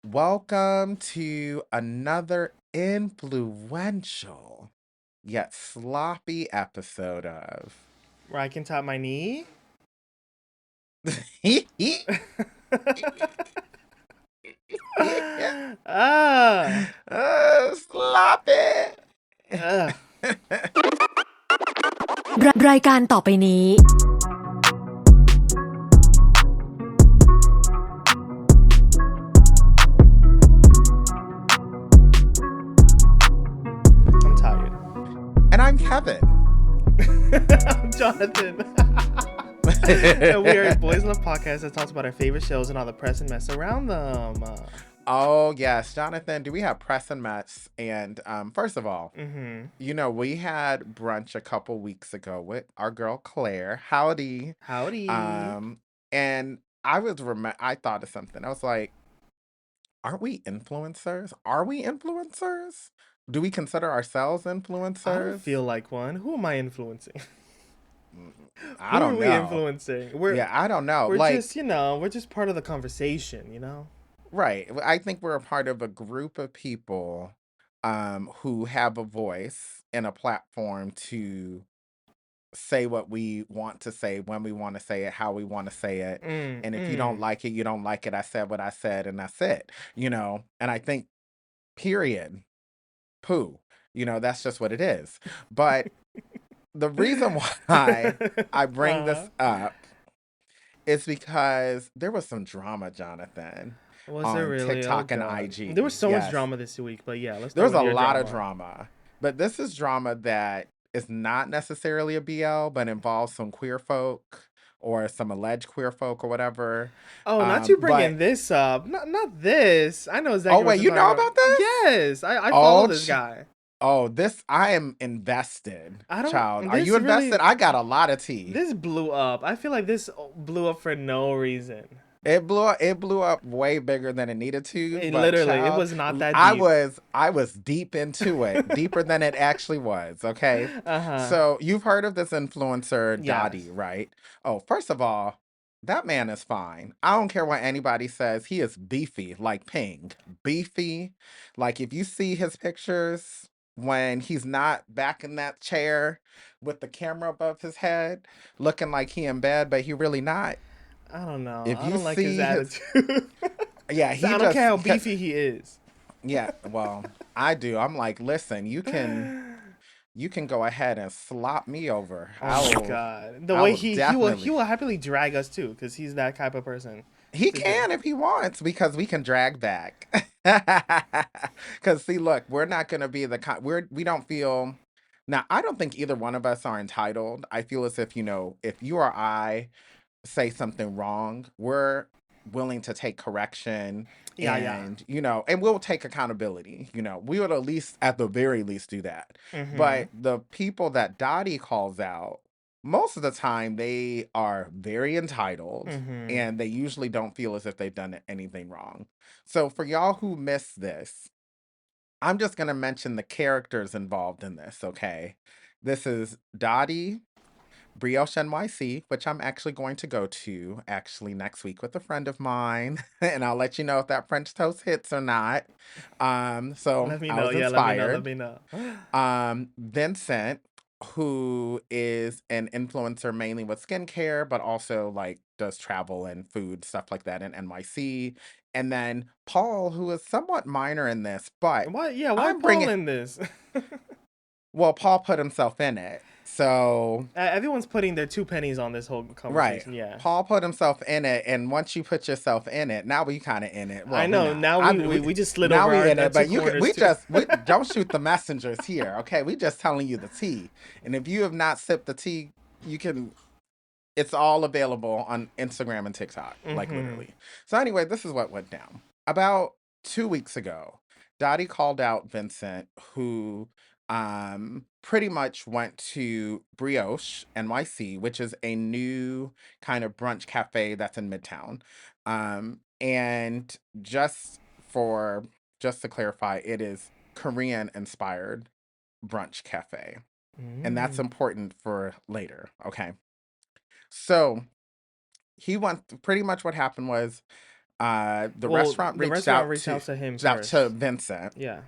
Welcome to another influential yet sloppy episode of RyCanTopMyKnee. ah, Sloppy. ugh. รายการต่อไปนี้ I'm tired. And I'm Kevin. I'm Jonathan. And we are a Boys Love podcast that talks about our favorite shows and all the press and mess around them. Oh, yes. Jonathan, do we have press and mess? And first of all, we had brunch a couple weeks ago with our girl Claire. Howdy. Howdy. And I thought of something. I was like, aren't we influencers? Are we influencers? Do we consider ourselves I don't influencers? feel like one. Who am I influencing? I Who are don't we know. influencing? Yeah, I don't know. We're Like, just, we're just part of the conversation. right. I think we're a part of a group of people who have a voice and a platform to say what we want to say, when we want to say it, how we want to say it. And if you don't like it, you don't like it. I said what I said and that's it. And I think period, poo, that's just what it is. But the reason why I bring this up is because there was some drama, Jonathan, Was there on really? Oh TikTok and God. IG. There was so much Yes, drama this week, but yeah, let's there start was with a your lot of drama. drama, but this is drama that is not necessarily a BL, but involves some queer folk or some alleged queer folk or whatever. Oh, not you But bringing this up. Not this. I know oh exactly what wait, you're you talking know about. about this? Yes, I follow Oh, this guy. this I am invested, I don't. child. Are you This invested? really. I got a lot of tea. This blew up. I feel like this blew up for no reason. It blew up way bigger than it needed to, but It child, was not that I deep. was I was deep into it, deeper than it actually was, okay? Uh huh. So, you've heard of this influencer Dottie, Yes. right? Oh, first of all, that man is fine. I don't care what anybody says. He is beefy, like Ping. Beefy. Like if you see his pictures when he's not back in that chair with the camera above his head, looking like he in bed, but he really not. I don't know. If I you don't like his see his attitude. yeah, So he I don't care just how beefy he is. yeah, well, I do. I'm like, listen, you can go ahead and slop me over. Oh my god. The I way will he will happily drag us too, because he's that type of person he to do. can if he wants because we can drag back. Cuz see, look, we're not going to be we don't feel now, I don't think either one of us are entitled. I feel as if, if you or I say something wrong, we're willing to take correction Yeah, yeah. and we'll take accountability. We would at least, at the very least, do that. Mhm. But the people that Dottie calls out, most of the time, they are very entitled Mhm. and they usually don't feel as if they've done anything wrong. So, for y'all who missed this, I'm just going to mention the characters involved in this, okay? This is Dottie, Brioche NYC, which I'm actually going to go to actually next week with a friend of mine, and I'll let you know if that French toast hits or not. So Let me I know. was Yeah, let me know. Let inspired. me know. Vincent, who is an influencer mainly with skincare, but also like does travel and food stuff like that in NYC. And then Paul, who is somewhat minor in this, but Why? Yeah, why I'm Paul bringing. in this? Well, Paul put himself in it, so Everyone's putting their two pennies on this whole right. conversation. Yeah, Paul put himself in it, and once you put yourself in it, now we kind of in it. I Well, we know. not. Now I we just slid now over we in our it, two but you can. corners too. We don't shoot the messengers here, okay? We just telling you the tea, and if you have not sipped the tea, you can. It's all available on Instagram and TikTok, like Mhm. literally. So anyway, this is what went down about 2 weeks ago. Dottie called out Vincent, who pretty much went to Brioche NYC, which is a new kind of brunch cafe that's in Midtown. And for just to clarify, it is Korean inspired brunch cafe. And that's Mm. important for later. Okay. So pretty much what happened was The restaurant the reached restaurant out reached out to him to first. Vincent. Yeah.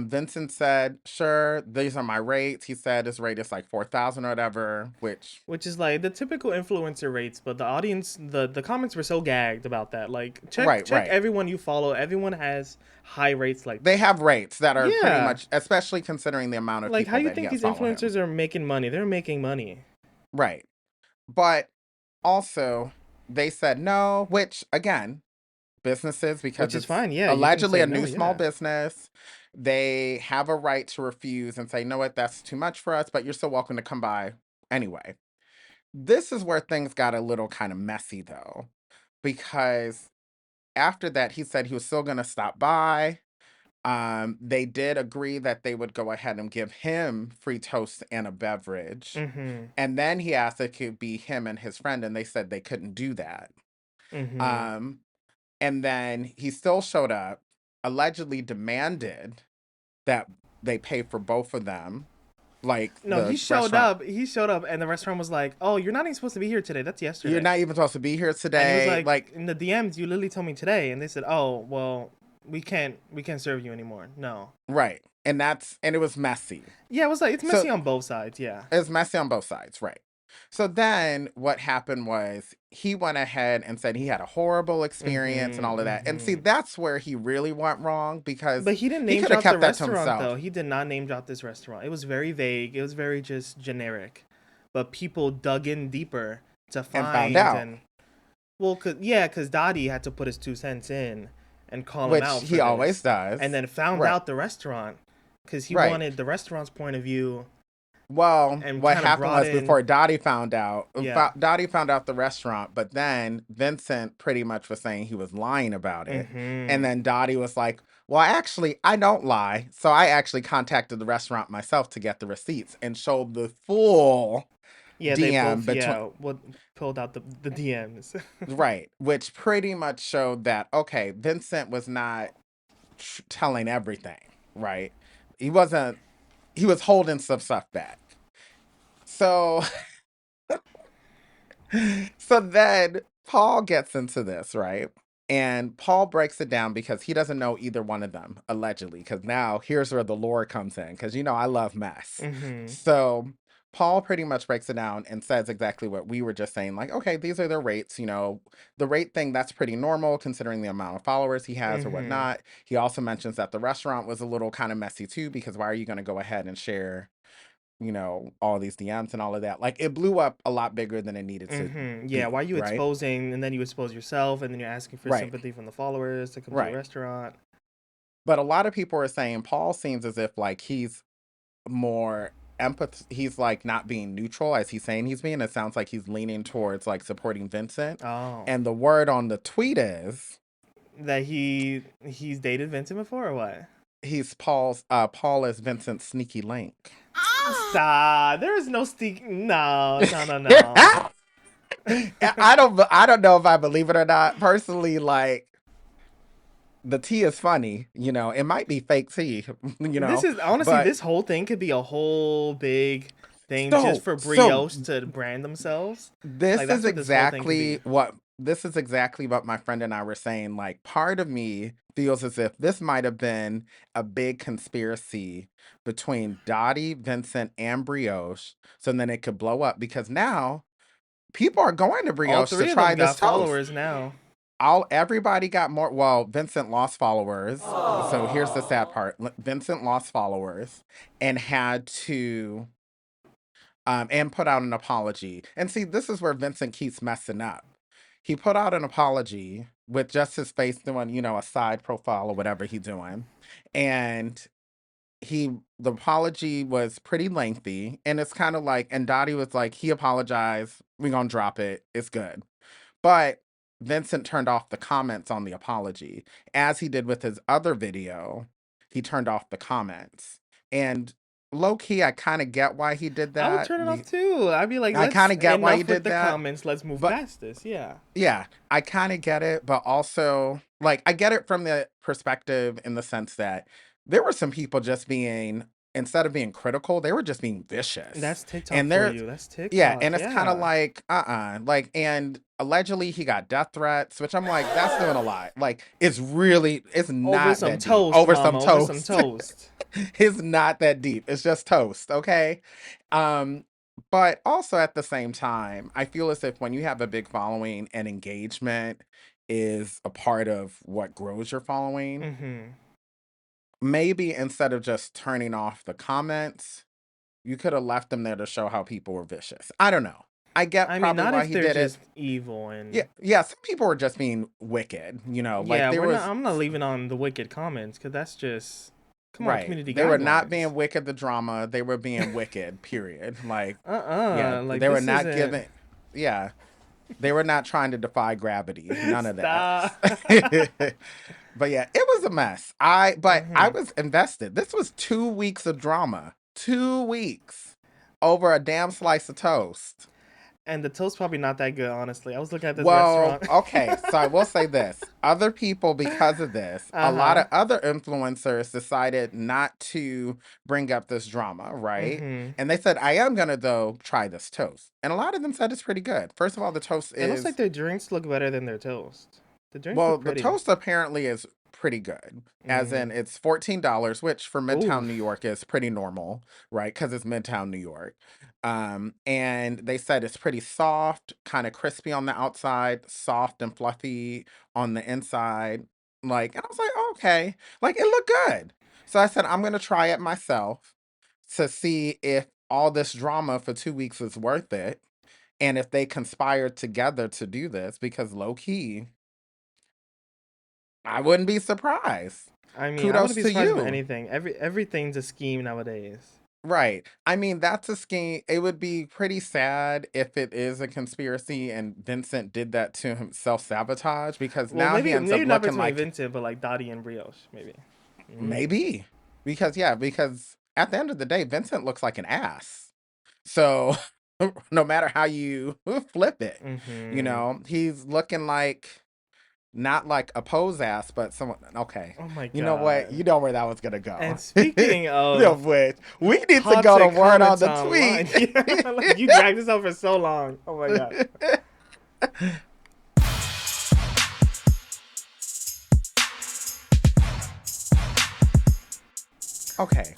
Vincent said, "Sure, these are my rates." He said his rate is like 4,000 or whatever, which Which is like the typical influencer rates, but the audience, the comments were so gagged about that. Like, check right. everyone you follow. Everyone has high rates like They that. have rates that are pretty Yeah. much, especially considering the amount of Like, how people you that he think has these following him. influencers are making money? They're making money. Right. But also, they said no, which again, businesses, because Which is it's fine. Yeah, you can allegedly say a no. new small Yeah. business, they have a right to refuse and say, "No, what, that's too much for us, but you're still welcome to come by anyway." This is where things got a little kind of messy though, because after that, he said he was still going to stop by. They did agree that they would go ahead and give him free toast and a beverage. Mm-hmm. And then he asked if it could be him and his friend, and they said they couldn't do that. Mm-hmm. Um, and then he still showed up, allegedly demanded that they pay for both of them. Like No, he the showed restaurant, up. He showed up, and the restaurant was like, "Oh, you're not even supposed to be here today. That's "You're yesterday." not even supposed to be here And he was today." like, Like, "In the DMs, you literally told me today." And they said, "Oh, well, we can't serve you anymore." No. right. And it was messy. Yeah, it was like it's So messy on both sides. Yeah. it's messy on both sides, right? So then what happened was he went ahead and said he had a horrible experience and all of Mm-hmm. that. And see, Mm-hmm. that's where he really went wrong, because But he didn't he name could have drop the kept that to restaurant himself though. He did not name drop this restaurant. It was very vague. It was very just generic. But people dug in deeper to and found find out, and well, cause Dottie had to put his 2 cents in and call him which out for he always this, and does. then found Right, out the restaurant because he right. wanted the restaurant's point of view Well, and what kind of happened brought was in before Dottie found out, yeah. Dottie found out the restaurant, but then Vincent pretty much was saying he was lying about it. And Mm-hmm. then Dottie was like, "Well, actually, I don't lie. So I actually contacted the restaurant myself to get the receipts and showed the full Yeah, they DM both between." pulled out the DMs. Right, which pretty much showed that, okay, Vincent was not telling everything, right? He wasn't, he was holding some stuff back. So, so then Paul gets into this, right? And Paul breaks it down because he doesn't know either one of them, allegedly. Because now here's where the lore comes in. Because, I love mess. Mm-hmm. So Paul pretty much breaks it down and says exactly what we were just saying. Like, okay, these are their rates. The rate thing, that's pretty normal considering the amount of followers he has or Mm-hmm. whatnot. He also mentions that the restaurant was a little kind of messy too, because why are you going to go ahead and share, all these DMs and all of that? Like, it blew up a lot bigger than it needed to Mm-hmm. Yeah, why be, are you right? exposing and then you expose yourself and then you're asking for Right. sympathy from the followers to come to your Right. restaurant? But a lot of people are saying Paul seems as if like he's more he's like not being neutral as he's saying he's being. It sounds like he's leaning towards like supporting Vincent. Oh. And the word on the tweet is That he's dated Vincent before or what? Paul is Vincent's sneaky link. Stop. There is no no. I don't know if I believe it or not. Personally, like, the tea is funny, it might be fake tea, This is honestly but this whole thing could be a whole big thing just so for so brioche to brand themselves. Like This is that's what this whole thing could be. exactly what my friend and I were saying. Like, part of me feels as if this might have been a big conspiracy between Dottie, Vincent, and Brioche, so then it could blow up, because now people are going to All Brioche to three of them try this got toast. followers now. Everybody got more. Well, Vincent lost followers. So here's the sad part. Vincent lost followers and had to and put out an apology. And see, this is where Vincent keeps messing up. He put out an apology with just his face doing, a side profile or whatever he's doing. And the apology was pretty lengthy. And it's kind of like, and Dottie was like, he apologized. We're going to drop it. It's good. But Vincent turned off the comments on the apology. As he did with his other video, he turned off the comments. And low key, I kind of get why he did I would that. turn it off too. I'd be like, I let's kind of get why he enough with did the that. comments. Let's move But past this. Yeah. yeah, I kind of get it. But also, like, I get it from the perspective in the sense that there were some people just being, instead of being critical, they were just being vicious. That's TikTok And for there's, you. That's yeah, TikTok. and it's kind of Yeah. like, like, and allegedly he got death threats, which I'm like, that's doing a lot. Like, it's Over not some that deep. toast, Over mama. some Over some toast. toast. It's not that deep. It's just toast, okay? Um, but also at the same time, I feel as if when you have a big following and engagement is a part of what grows your following, Mm-hmm. maybe instead of just turning off the comments, you could have left them there to show how people were vicious. I don't know. I get I mean, probably not why if he they're did it. just evil Yeah, and yeah, some people were just being wicked, like yeah. there We're not. was I'm not leaving on the wicked comments because that's just come on, right. community They were not guidelines. being wicked the drama, they were being wicked, period. Like, yeah, Like they were this not isn't. giving yeah, they were not trying to defy gravity, none of that. Stop. But yeah, it was a mess. I Mm-hmm. was invested. This was 2 weeks of drama. 2 weeks over a damn slice of toast. And the toast probably not that good, honestly. I was looking at this Well, restaurant. okay, so I will say this. Other people, because of this, a lot Uh-huh. of other influencers decided not to bring up this drama, right? Mm-hmm. And they said, I am gonna though try this toast. And a lot of them said it's pretty good. First of all, the toast It looks like is their drinks look better than their toast. The drinks well, look the pretty. toast apparently is pretty good. As in, Mm. it's $14, which for Midtown New Oof. York is pretty normal, right? Because it's Midtown New York. And they said it's pretty soft, kind of crispy on the outside, soft and fluffy on the inside. Like, and I was like, okay, like it looked good. So I said, I'm gonna try it myself to see if all this drama for 2 weeks is worth it, and if they conspired together to do this, because low key. I wouldn't be surprised. I mean, I wouldn't Kudos be to surprised with you. anything. Everything's a scheme nowadays. Right. I mean, that's a scheme. It would be pretty sad if it is a conspiracy and Vincent did that to himself sabotage because Well, now he ends maybe up not looking between like Vincent, but like Dottie and Brioche, maybe. Mm. maybe. Because yeah, because at the end of the day, Vincent looks like an ass. So no matter how you flip it, Mm-hmm. he's looking like not like a pose ass, but someone okay. Oh my You know what? god. You know where that was gonna go. And speaking Of of which we need to go to toxic word on comments the online, tweet. yeah, like you dragged this out for so long. Oh my god. Okay,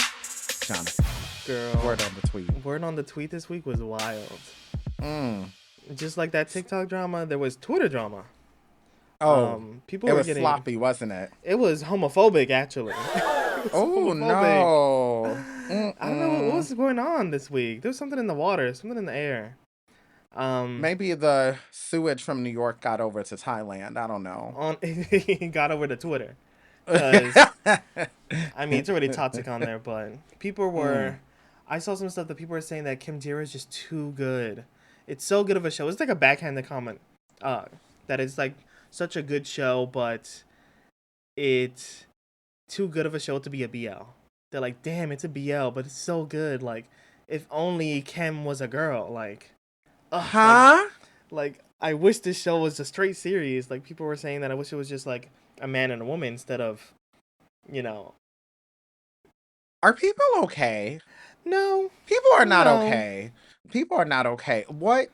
Jonathan. Girl, Word on the tweet. word on the tweet this week was wild. Mm. Just like that TikTok drama, there was Twitter drama. Oh, People it were was getting. sloppy, wasn't it? It was homophobic, actually. It was Oh homophobic. no. I don't know what Mm-mm. was going on this week. There was something in the water, something in the air. Um, Maybe the sewage from New York got over to Thailand. I don't know. on he got over to Twitter, cause I mean it's already toxic on there, but people Mm. were. I saw some stuff that people were saying that Kim Jira is just too good. It's so good of a show. It's like a backhanded comment, uh, that it's like such a good show, but it's too good of a show to be a BL. They're like, damn, it's a BL, but it's so good. Like, if only Kim was a girl. Ugh, Huh? like I wish this show was a straight series. Like people were saying that I wish it was just like a man and a woman instead of, you know, Are people okay? no, People are not no. okay. People are not okay. What?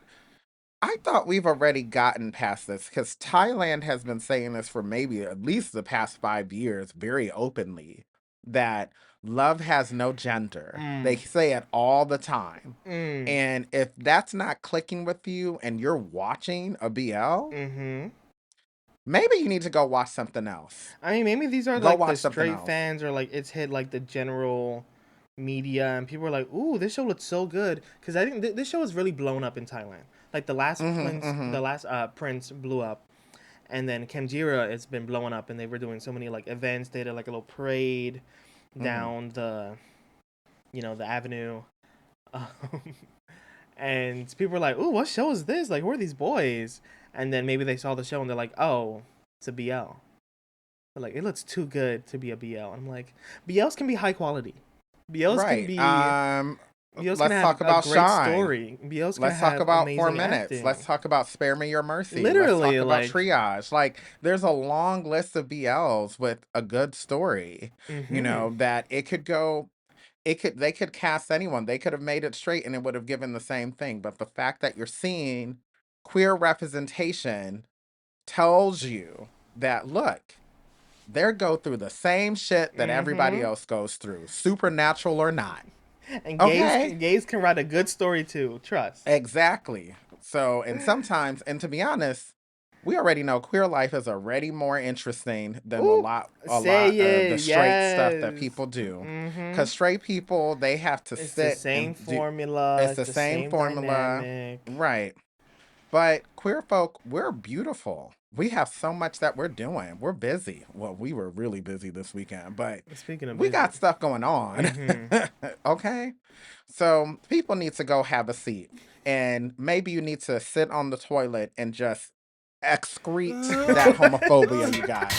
I thought we've already gotten past this because Thailand has been saying this for maybe at least the past 5 years very openly that love has no gender. They Mm, say it all the time. mm, And if that's not clicking with you and you're watching a BL, mm-hmm. maybe you need to go watch something else. I mean, maybe these are Go like the watch something straight else. fans or like it's hit like the general media and people are like, ooh, this show looks so good because I think this show is really blown up in Thailand. Like Mm-hmm, The mm-hmm, last Prince blew up, and then Kimjira it's been blowing up, and they were doing so many like events. They did like a little parade mm-hmm. down the avenue, um, and people were like, "Ooh, what show is this? Like, who are these boys?" And then maybe they saw the show and they're like, "Oh, it's a BL." They're like, "It looks too good to be a BL." I'm like, BLs can be high quality. BLs can Right. be BLs can Let's have talk a about great Shine. story. BLs can Let's talk have about Four amazing Minutes. Let's acting. talk about Spare Me Your Mercy. Let's Literally, talk about like, Triage. Like, there's a long list of BLs with a good story, mm-hmm. that they could cast anyone. They could have made it straight and it would have given the same thing. But the fact that you're seeing queer representation tells you that, look, they go through the same shit that everybody else goes through, supernatural or not. And Okay? gays can write a good story too. Trust. Exactly. So, and sometimes, and to be honest, we already know queer life is already more interesting than Ooh, a say lot of the it. straight stuff that Yes. people do. Mm-hmm. Because straight people, they have to It's the sit same and do, formula. it's It's the the same same formula. dynamic. Right. But queer folk, we're beautiful. We have so much that we're doing. We're busy. Well, we were really busy this weekend, but Speaking of we busy. got stuff going on. Mm-hmm. Okay? So people need to go have a seat. And maybe you need to sit on the toilet and just excrete that homophobia you got.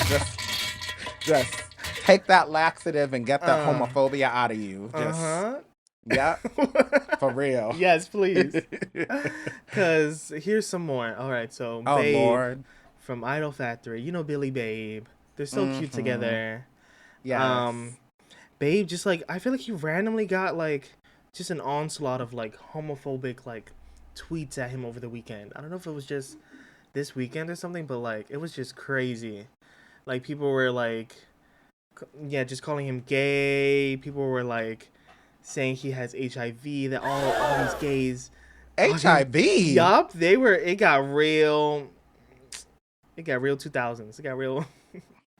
Just take that laxative and get that homophobia out of you. Just, Uh-huh. yep, for real. Yes, please. Cause here's some more. All right, so Oh, Babe Lord. from Idol Factory, you know Billy Babe. They're so cute Mm-hmm. together. Yes. Babe just like I feel like he randomly got like just an onslaught of like homophobic like tweets at him over the weekend. I don't know if it was just this weekend or something, but like it was just crazy. Like people were like yeah, just calling him gay. People were like saying he has HIV, that all these gays HIV? yup, they were it got real 2000s. It got real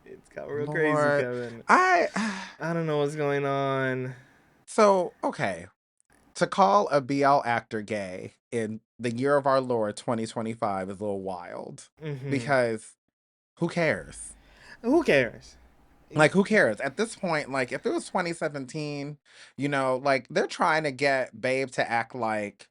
it's got real crazy, Lord. Kevin. I I don't know what's going on. So, okay. To call a BL actor gay in the year of our Lord 2025 is a little wild. Mhm. Because who cares? Who cares? Like, who cares? At this point, like, if it was 2017, like, they're trying to get Babe to act like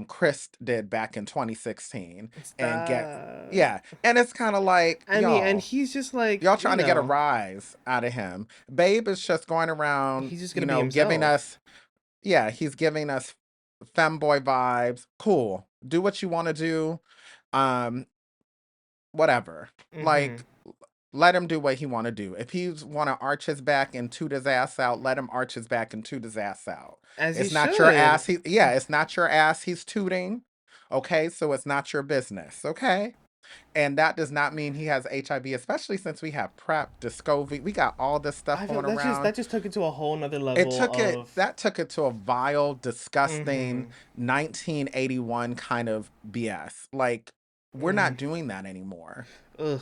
Chris did back in 2016 and get, Stop. yeah. And it's kind of like, I mean, and he's just like, y'all trying to get a rise out of him. Babe is just going around, he's just gonna be giving himself. us, yeah, he's giving us femboy vibes. Cool. Do what you want to do. Um, whatever. Mhm. Like, let him do what he want to do. If he want to arch his back and toot his ass out, let him arch his back and toot his ass out. As he It's not your should. ass. It's not your ass he's tooting. Okay, so it's not your business. Okay. And that does not mean he has HIV, especially since we have PrEP, Descovy. We got all this stuff I feel going around. that just took it to a whole nother level of That took it to a vile, disgusting mhm. 1981 kind of BS. Like, we're not doing that anymore. Ugh.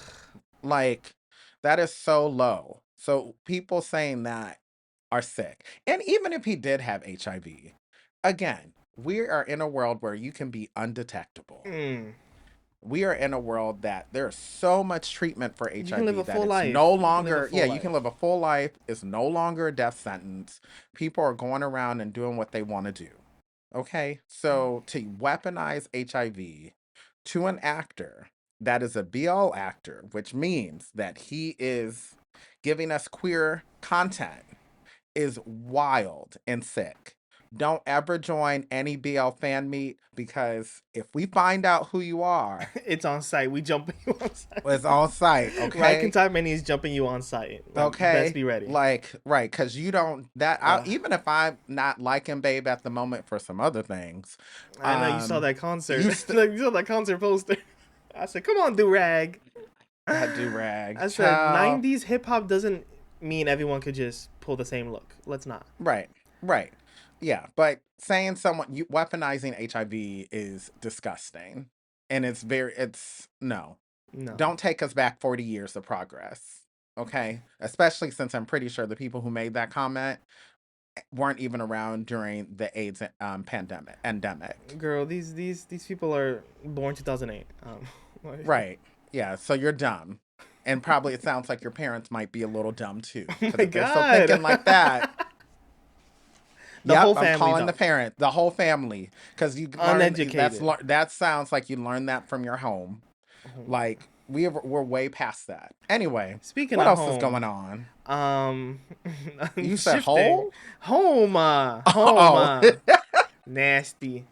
Like, that is so low. So people saying that are sick. And even if he did have HIV, again, we are in a world where you can be undetectable. Mm. We are in a world that there's so much treatment for You can live a HIV that full it's life. no You can live a longer, full yeah, you life. can live a full life. It's no longer a death sentence. People are going around and doing what they want to do. Okay? So to weaponize HIV to an actor that is a BL actor, which means that he is giving us queer content, is wild and sick. Don't ever join any BL fan meet because if we find out who you are, It's on site. We jumping you on site. it's on site, okay? RyCanTopMyKnee is jumping you on site. Like, best Okay? be ready. Like, right, because you don't, Uh, even if I'm not liking Babe at the moment for some other things, I know you saw that concert. you Like, you saw that concert poster. I said, "Come on, Durag." that do-rag, I said, child. "90s hip hop doesn't mean everyone could just pull the same look. Let's not." Right, right. Yeah, but saying weaponizing HIV is disgusting. And no. No. Don't take us back 40 years of progress. Okay? Especially since I'm pretty sure the people who made that comment weren't even around during the AIDS pandemic endemic. Girl, these people are born 2008. Right. Yeah, so you're dumb. And probably it sounds like your parents might be a little dumb too. Oh Because my if they're still god. thinking like that, The yep, whole I'm family calling the dumb. parent, the whole family, because you learn Uneducated. that sounds like you learned that from your home. Like we're way past that. Anyway, Speaking what of else is going home, on? um, You said shifting. whole? Home, Oh, nasty.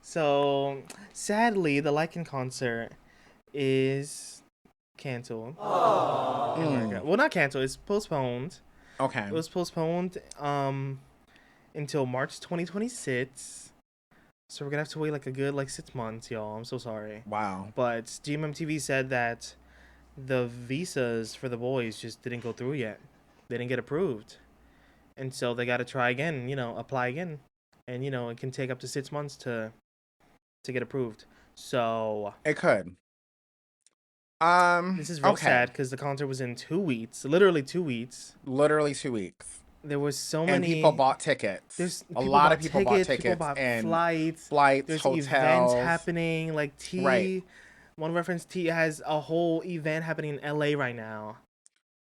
So, sadly, the Lycan concert is canceled in America. mm, Well, not canceled. It's postponed. okay. It was postponed until March 2026. So we're gonna have to wait like a good like 6 months, y'all. I'm so sorry. Wow. But GMMTV said that the visas for the boys just didn't go through yet. They didn't get approved. And so they got to try again, apply again. And, it can take up to 6 months to get approved. So It could. this is real Okay. sad because the concert was in 2 weeks, literally 2 weeks. Literally 2 weeks. There was so And people many. bought tickets. There's A people lot of bought people bought tickets, people tickets bought and flights. flights, There's events hotels. happening. Like Right. one reference, T has a whole event happening in LA right now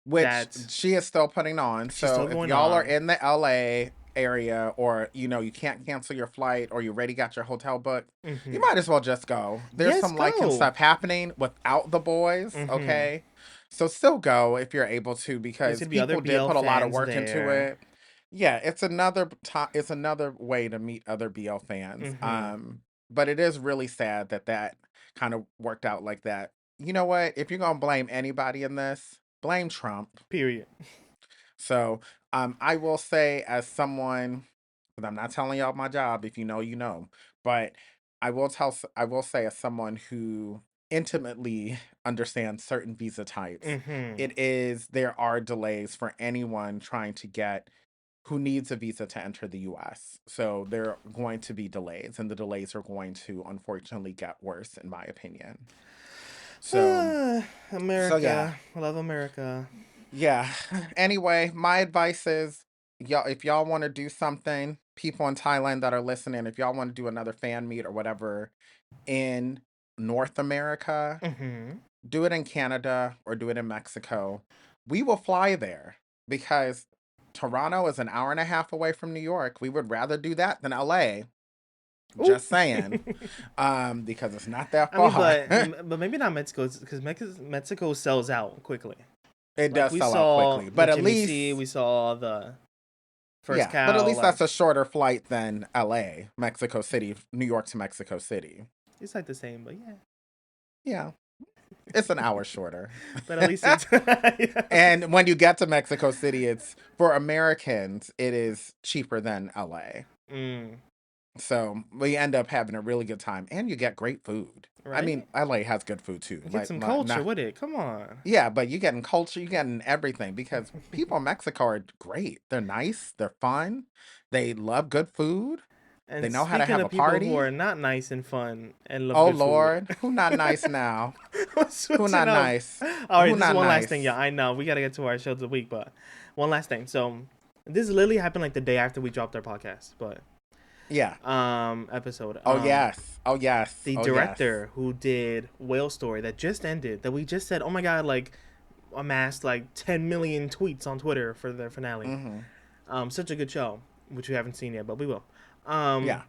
Which that she is still putting on. she's So still if going y'all are on. in the LA area or you can't cancel your flight or you already got your hotel booked, you might as well just go. There's Yes, some liking go. stuff happening without the boys, okay? So still go if you're able to There's because gonna be other people did BL put a lot of fans work into there. it. Yeah, it's another it's another way to meet other BL fans. But it is really sad that kind of worked out like that. You know what? If you're gonna blame anybody in this, blame Trump. Period. So, I will say as someone, because I'm not telling y'all my job. If you know, you know. But I will say as someone who intimately understands certain visa types, there are delays for anyone trying to get who needs a visa to enter the US. So there are going to be delays, and the delays are going to unfortunately get worse, in my opinion. So, yeah. America. I love America. Yeah. Anyway, my advice is y'all if y'all want to do something, people in Thailand that are listening, if y'all want to do another fan meet or whatever in North America, do it in Canada or do it in Mexico. We will fly there because Toronto is an hour and a half away from New York. We would rather do that than LA. Ooh. Just saying. Because it's not that I mean, far. but maybe not Mexico because Mexico sells out quickly. It Like does we sell out saw quickly. the But at Jimmy least C, we saw the First yeah, but at Cow. least Like that's a shorter flight than LA, Mexico City, New York to Mexico City. it's like the same, but yeah. Yeah, it's an hour shorter. But at least it's And when you get to Mexico City, it's for Americans, it is cheaper than LA. So we end up having a really good time, and you get great food. I mean, right. LA has good food too. Get some culture Not, with it. Come on. yeah, but you getting culture, you getting everything because people in Mexico are great. They're nice, they're fun, they love good food, they And know how to speaking have a of people who are party. not nice and fun and love Oh good food, Lord, who not nice now? we're Who switching not up. nice? All right, Who this is not one last thing, nice? yeah. I know we gotta get to our show of the week, but one last thing. So this literally happened like the day after we dropped our podcast, but Yeah. episode. Oh yes. Oh yes. The Oh yes. director who did Whale Story that just ended, that we just said, oh my god, like amassed like 10 million tweets on Twitter for their finale. Such a good show, which we haven't seen yet, but we will. Yeah.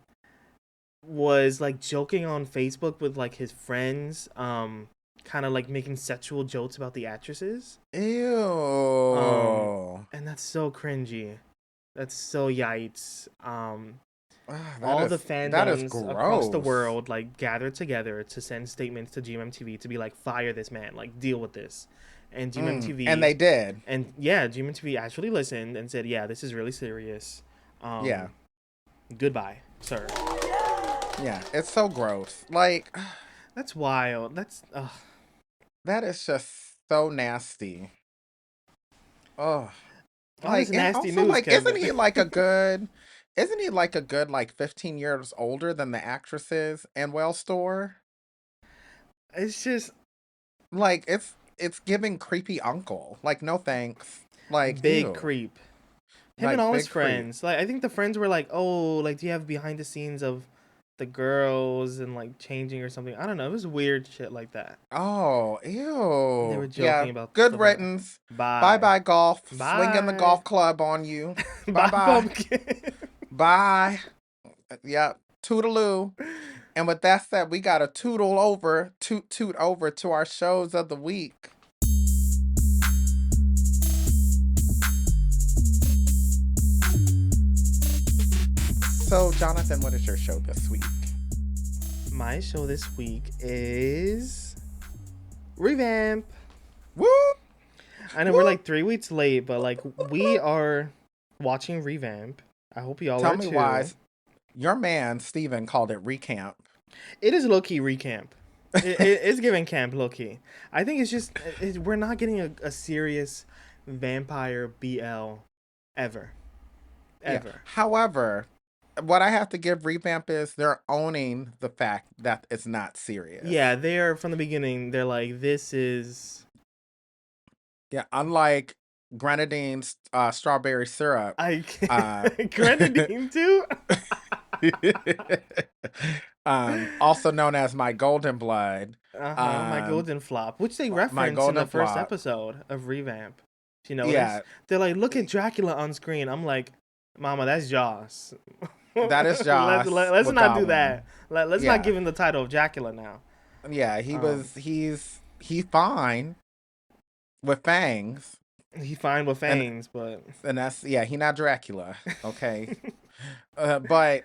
Was like joking on Facebook with like his friends, kind of like making sexual jokes about the actresses. Ew. And that's so cringy. That's so yikes. That All is the that is fandoms across the gross. world like gathered together to send statements to GMMTV to be like, fire this man, like deal with this. And And GMMTV they did. and yeah, GMMTV actually listened and said, yeah, this is really serious. Yeah. Goodbye, sir. Yeah. It's so gross. Like That's wild. That's that is just so nasty. Oh. all this Like and nasty also news, like Kevin. isn't he like a good like 15 years older than the actresses and Well Store? It's just Like it's giving creepy uncle. Like no thanks. Like big ew. creep. Him and Like all his big creep. friends. Like I think the friends were like, "Oh, like do you have behind the scenes of the girls and like changing or something?" I don't know. It was weird shit like that. Oh, They were ew. Yeah. joking about Good stuff like that. riddance. Bye Bye. bye golf. Swinging the Bye. golf club on you. Bye Bye, bye. pumpkin. Bye. Yep. Toodaloo. And with that said, we got to toot over to our shows of the week. So, Jonathan, what is your show this week? My show this week is Revamp. Woo! I know Woo! we're like 3 weeks late, but like we are watching Revamp. I hope y'all Tell are me too. why. Your man Steven called it recamp. It is low key recamp. It's giving camp low key. I think it's just we're not getting a serious vampire BL ever, Yeah. ever. However, what I have to give revamp is they're owning the fact that it's not Yeah, serious. they are from the beginning. They're like, this is. Yeah, unlike grenadine strawberry syrup. I Uh, grenadine too. also known as my golden blood. My golden flop, which they My reference in the golden first flop. episode of Revamp. If you notice, Yeah, they're like, look at Dracula on screen. I'm like, Mama, that's Jaws. that is Joss Let's with not do Goblin. that. Let's not Yeah, give him the title of Dracula now. yeah. He's fine with fangs, He fine with and fangs, but that's yeah. He not Dracula. Okay, but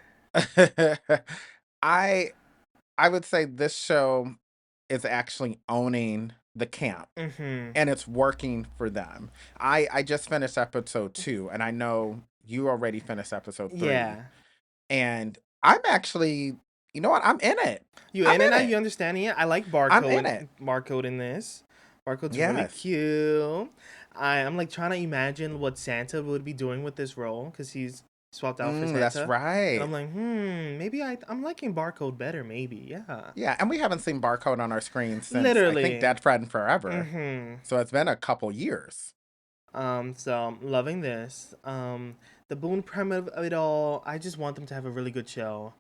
I I would say this show is actually owning the camp. hmm And it's working for them. I just finished episode 2, and I know you already finished episode 3. yeah. And I'm actually, you know what? I'm in it. You I'm in it now? in You it. understanding it? I like I'm in it. Barcode in this. Barcode's really Yes. cute. I'm like trying to imagine what Santa would be doing with this role because he's swapped out for That's Santa, and right. I'm like, maybe I'm liking Barcode better. Maybe, yeah. Yeah, and we haven't seen Barcode on our screen since I think Literally. Dead Friend Forever. Mm-hmm. So it's been a couple years. So I'm loving this. The Boone premise of it all. I just want them to have a really good show.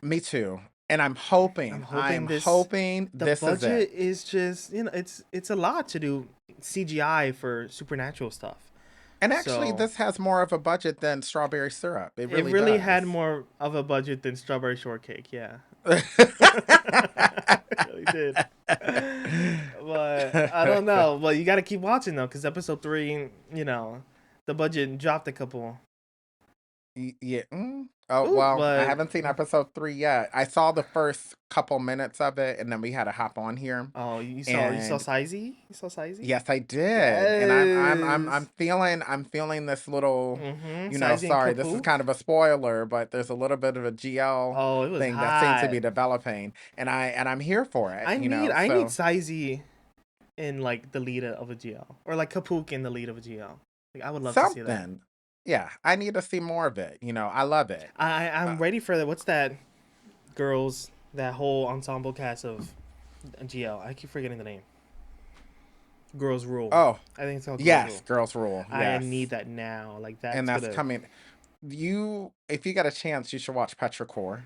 Me too. And I'm I'm hoping this. hoping The this is it. budget is just it's a lot to do CGI for supernatural stuff. And actually, So this has more of a budget than Strawberry Syrup. It it really really does. had more of a budget than Strawberry Shortcake. Yeah, it really did. But I don't know. But you got to keep watching though, because episode 3, the budget dropped a couple. Yeah. Oh, Ooh, well, I but haven't seen episode 3 yet. I saw the first couple minutes of it, and then we had to hop on here. oh, you saw And Sizey? You saw Sizey? yes, I did. And I'm Yes. feeling this little, Sizey and sorry, this is Capook. kind of a spoiler, but there's a little bit of a GL Oh, it was thing that seems to hot. be developing, and I'm here for it, I need so Sizey in like the lead of a GL, or like Capook in the lead of a GL. Like I would love to see that. something. Yeah, I need to see more of it. I love it. I'm Uh, ready for that. What's that? That whole ensemble cast of GL. I keep forgetting the name. Girls Rule. oh, I think it's called Girls yes, Rule. Girls Rule. I Yes. need that now. Like And that's that's gonna. coming. If you get a chance, you should watch Petrichor.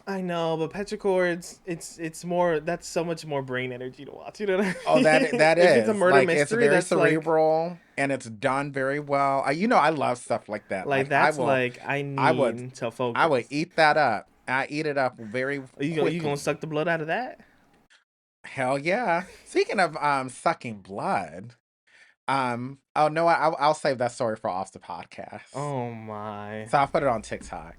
I know, but Petrichor, it's more. That's so much more brain energy to watch. You know what I Oh, mean? that If it's a is murder like it's mystery, very that's like cerebral and it's done very well. I love stuff like that. Like that's like I I would, need to I would focus. eat that up. I eat it up very You gonna quickly. suck the blood out of that? Hell yeah! Speaking of sucking blood, oh no, I'll save that story for off the podcast. Oh my. So I'll put it on TikTok.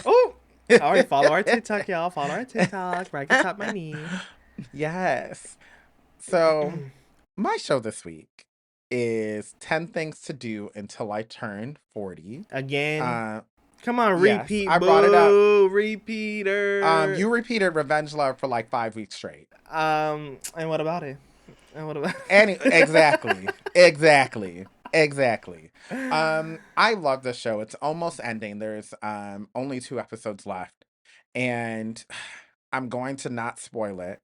Oh, all right. Follow our TikTok, y'all. Follow our TikTok. Where I can top my knee. Yes. So my show this week is 10 Things to Do Until I Turn 40. Again. Uh, Come on, yes, repeat, I brought it up. boo, repeater. You repeated Revenge Love for like 5 weeks straight. And what about it? And what about? Exactly, exactly. I love this show. It's almost ending. There's only 2 episodes left, and I'm going to not spoil it.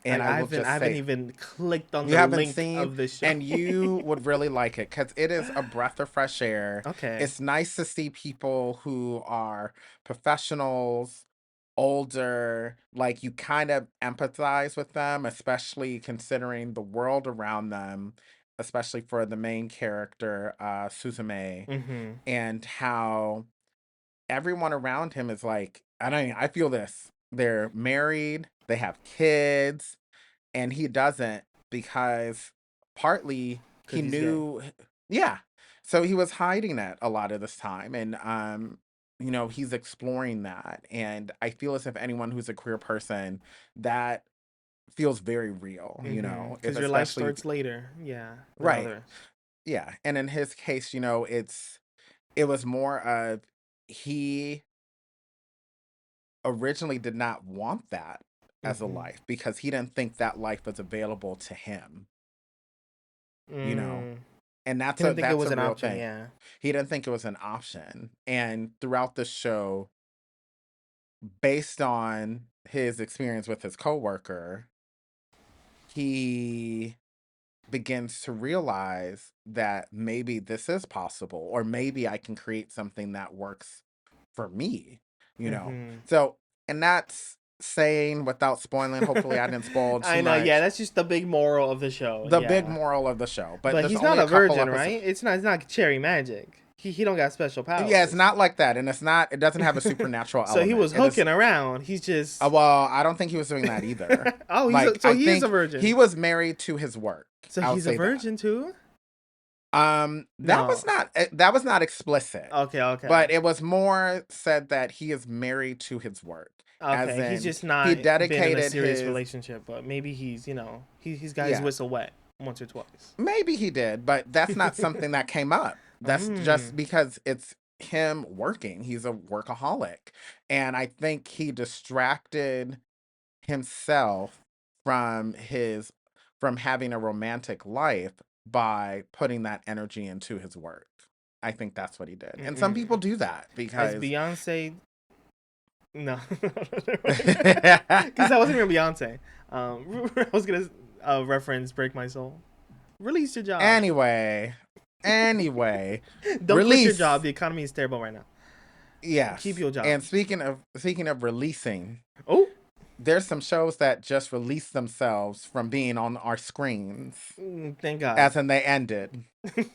And Like I will I just haven't say, even clicked on you the haven't link seen, of this show. and you would really like it because it is a breath of fresh air. Okay. It's nice to see people who are professionals, older, like you kind of empathize with them, especially considering the world around them, especially for the main character, Suzume, Mm-hmm. and how everyone around him is like, I feel this. They're married, they have kids, and he doesn't because partly he Because he's gay. knew, yeah. So he was hiding that a lot of this time, and he's exploring that, and I feel as if anyone who's a queer person that feels very real. Mm-hmm. If Because your life especially starts later. Yeah. Than right, others. yeah, and in his case, it was more of he originally did not want that as a life because he didn't think that life was available to him, you know. Mm. And He didn't think it that's was a an real option. thing. Yeah. He didn't think it was an option. And throughout the show, based on his experience with his coworker, he begins to realize that maybe this is possible, or maybe I can create something that works for me, you know. So, and that's saying without spoiling, hopefully I didn't spoil too I know. Yeah, much, that's just the big moral of the show. the big Yeah. moral of the show. But But there's he's only not a a couple virgin, episodes. right? It's not cherry magic. He don't got special Yeah, it's powers. not like that, and it doesn't have a supernatural So he element. was It is. hooking around. He's just. Well, I don't think he was doing that either. Oh, Like, so I he is a think he virgin. was married to his work. So I'll he's a say that. virgin too. That No. was not explicit, Okay. Okay. but it was more said that he is married to his work, as Okay. He's in just he not been in a dedicated serious his. relationship, but maybe he's got his Yeah, whistle wet once or twice. maybe he did, but that's not something that came up. That's just Mm. because it's him working. He's a workaholic, and I think he distracted himself from his from having a romantic life by putting that energy into his work. I think that's what he did. And some people Mm-mm. do that As because Beyonce. No, because I wasn't even Beyonce. I was gonna reference "Break My Soul." Release your job. anyway, anyway, Don't quit your job. release. The economy is terrible right now. Keep Yes. your job. And speaking of releasing, Oh, there's some shows that just released themselves from being on our screens, thank God. as in they ended.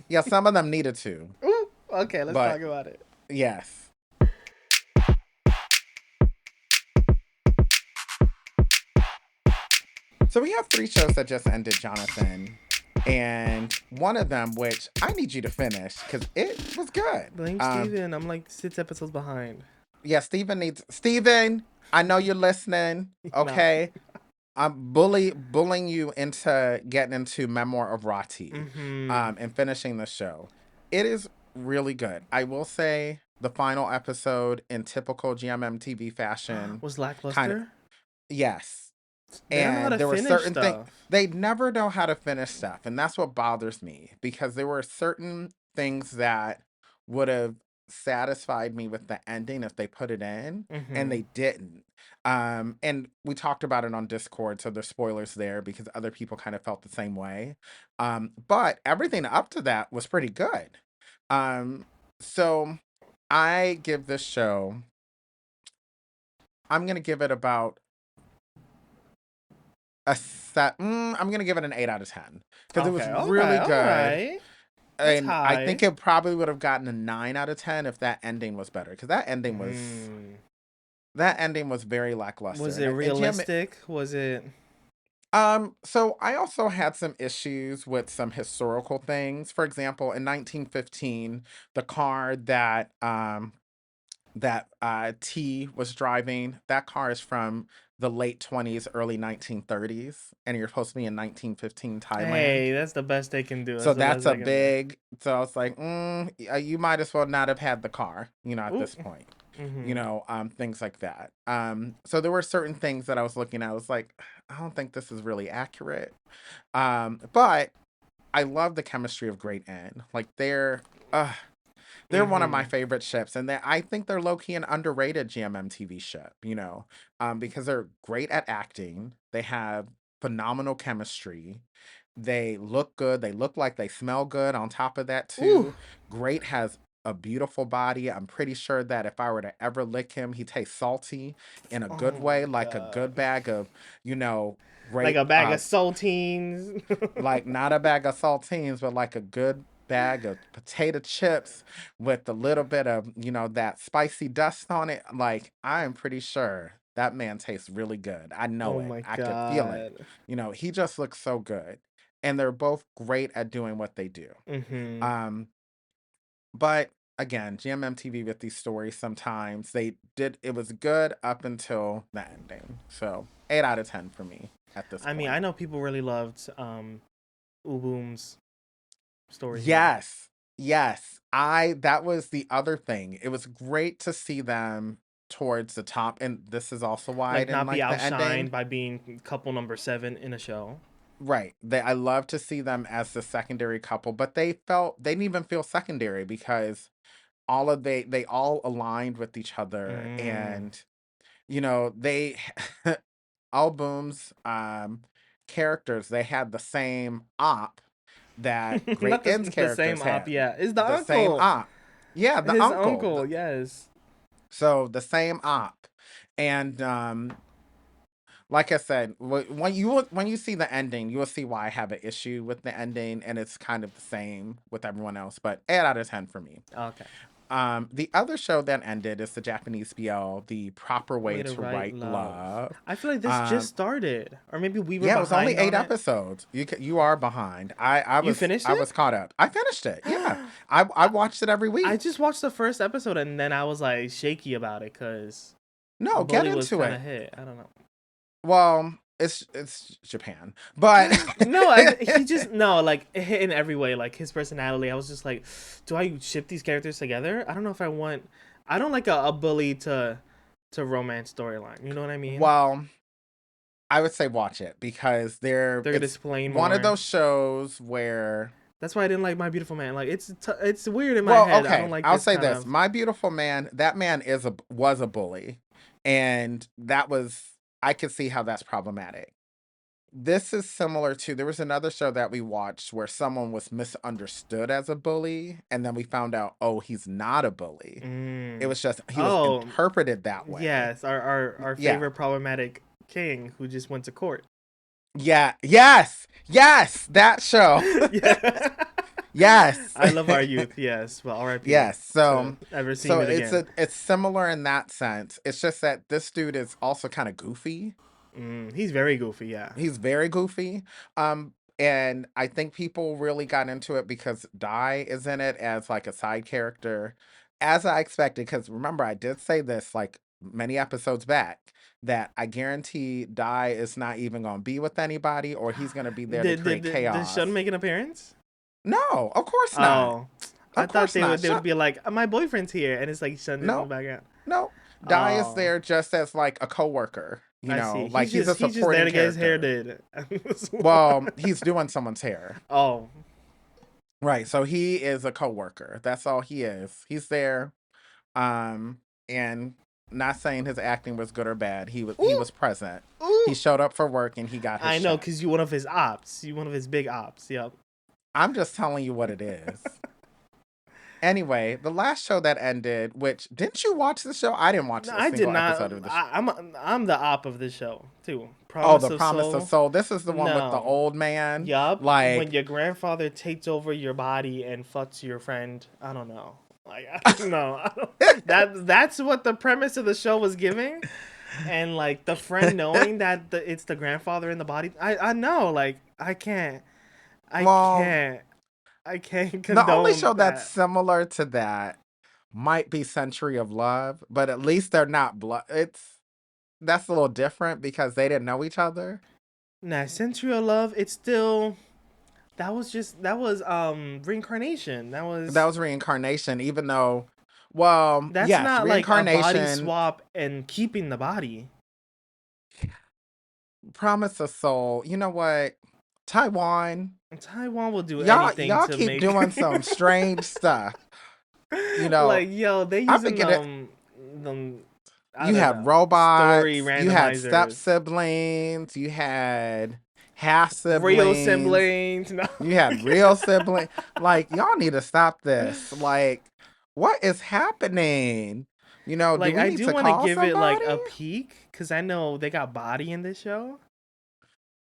Yeah, some of them needed to, Ooh, okay, let's but talk about it. yes. So we have 3 shows that just ended, Jonathan. And one of them, which I need you to finish because it was good. Blame Steven. I'm like 6 episodes behind. Yeah, Steven, I know you're listening. Nah. Okay. I'm bullying you into getting into Memoir of Rati, and finishing the show. It is really good. I will say the final episode, in typical GMM TV fashion, Was kind of, lackluster. yes. They don't know how And to there were finish certain things stuff. they never know how to finish stuff, and that's what bothers me because there were certain things that would have satisfied me with the ending if they put it in, and they didn't. And we talked about it on Discord, so there's spoilers there because other people kind of felt the same way. But everything up to that was pretty good. So I give this show, I'm gonna give it about I'm gonna give it an 8 out of 10 because it was Okay, really all good, right. That's and I think high. it probably would have gotten a 9 out of 10 if that ending was better. Because that ending was very lackluster. Was it And Jim, realistic? Was it? so I also had some issues with some historical things. For example, in 1915, the car that T was driving, that car is from the late 20s, early 1930s, and you're supposed to be in 1915 Thailand. Hey, that's the best they can do. So That's the best that's a they can do. big. So I was like, you might as well not have had the car, at Ooh. this point. Things like that. So there were certain things that I was looking at. I was like, I don't think this is really accurate. But I love the chemistry of Great N. Like they're one of my favorite ships, and I think they're low key an underrated GMM TV ship. Because they're great at acting. They have phenomenal chemistry. They look good. They look like they smell good. On top of that, Ooh. too, Great has a beautiful body. I'm pretty sure that if I were to ever lick him, he tastes salty in a good Oh way, my like a god. good bag of, Like great a bag of saltines. like not a bag of saltines, but like a good bag of potato chips with a little bit of, that spicy dust on it. Like, I'm pretty sure that man tastes really good. I know Oh it. my I could feel it. god. He just looks so good. And they're both great at doing what they do. Um, but again, GMM TV with these stories sometimes it was good up until the ending. So 8 out of 10 for me at this I mean, point. I know people really loved Uboom's story here. Yes. Yes. That was the other thing. It was great to see them towards the top, and this is also why I Like didn't not be like the ending. outshined by being couple number 7 in a show. Right. I love to see them as the secondary couple, but they didn't even feel secondary because they all aligned with each other, Mm. and they all Boom's characters, they had the same op that Great Not N's the same characters op, had. yeah. It's the The same uncle. op. Yeah, the His uncle. uncle, yes. So the same op. And like I said, when you see the ending, you will see why I have an issue with the ending, and it's kind of the same with everyone else, but 8 out of 10 for me. Okay. The other show that ended is the Japanese BL, The Proper Way Way to to write Write love. Love. I feel like this just started, or maybe we were Yeah, it was only behind 8 on it. episodes. You are behind. I You was finished I it? was caught up. I finished it. Yeah. I watched it every I week. just watched the first episode and then I was like shaky about it because a No, get bully was into kind of it. hit. I don't know. Well, it's Japan, but No, he just no like it hit in every way. Like his personality, I was just like, do I ship these characters together? I don't know if I want. I don't like a bully to romance storyline. You know what I mean? well, I would say watch it because They're gonna it's explain one of more. those shows where That's why I didn't like My Beautiful Man. Like it's weird in my well, head. I okay, don't like I'll this say kind this. of. My Beautiful Man, that man was a bully, and I could see how that's problematic. This is similar to there was another show that we watched where someone was misunderstood as a bully, and then we found out, oh, he's not a bully. It Mm. was just he was Oh, interpreted that way. yes, our Yeah. favorite problematic king who just went to court. Yeah. Yes, that show. Yeah. Yes. I love our youth. Yes. Well, R.I.P. Yes. to ever seeing it again. It's similar in that sense. It's just that this dude is also kind of goofy. He's very goofy. Yeah. He's very goofy. And I think people really got into it because Dai is in it as like a side character, as I expected. Because remember, I did say this like many episodes back that I guarantee Dai is not even going to be with anybody, or he's going to be there to create Did chaos. Shun make an appearance? No, of course not. Oh, I Of thought course not. they would be like, my boyfriend's here, and it's like Shun in the No, background. no. Dai is Oh, there just as like a coworker. I see. Like he's a He's just there supporting to get his hair character. did. Well, he's doing someone's hair. Oh, Right. So he is a coworker. That's all he is. He's there. And not saying his acting was good or bad. He ooh, was present. He ooh. showed up for work and he got his I know, check. cause you one of his ops. You one of his big ops. Yep. I'm just telling you what it is. Anyway, the last show that ended, which didn't you watch the show? I didn't watch No, a I did single not. episode of the show. I'm the op of the show too. Oh, Promise the of Promise of Soul. Soul. This is the one with the No. old man. Yup. When Like, your grandfather takes over your body and fucks your friend. I don't know. Like I don't know. That's what the premise of the show was giving. And like the friend knowing that it's the grandfather in the body. I know. Like I can't. I well, can't. I can't the only condone show that's that. similar to that might be Century of Love, but at least they're not blood. That's a little different because they didn't know each other. Nah, Century of Love. It's still. That was reincarnation. That was reincarnation, even though, well, That's yes, not like a body reincarnation, swap and keeping the body. Promise of Soul. You know what? Taiwan, Taiwan will do anything y'all to keep make doing some strange stuff. You know, like yo, they I've been using getting. them I You don't had know. Story robots, you had step randomizers. siblings, you had half Real siblings, siblings. No. you had real siblings. Like, y'all need to stop this. Like, what is happening? Do Like we I need do to want to call give it like somebody? a peek because I know they got body in this show.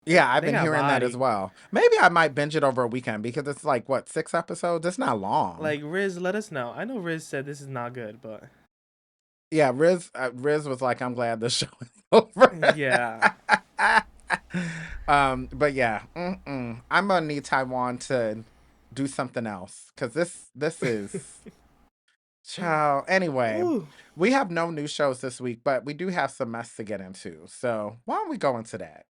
Yeah, I've They been got hearing that as body. well. Maybe I might binge it over a weekend because it's like, what, 6 episodes? It's not long. Like Riz, let us know. I know Riz said this is not good, but Yeah, Riz was like, I'm glad the show is over. yeah. But yeah, I'm gonna need Taiwan to do something else because this is child. Anyway, Ooh. we have no new shows this week, but we do have some mess to get into. So why don't we go into that?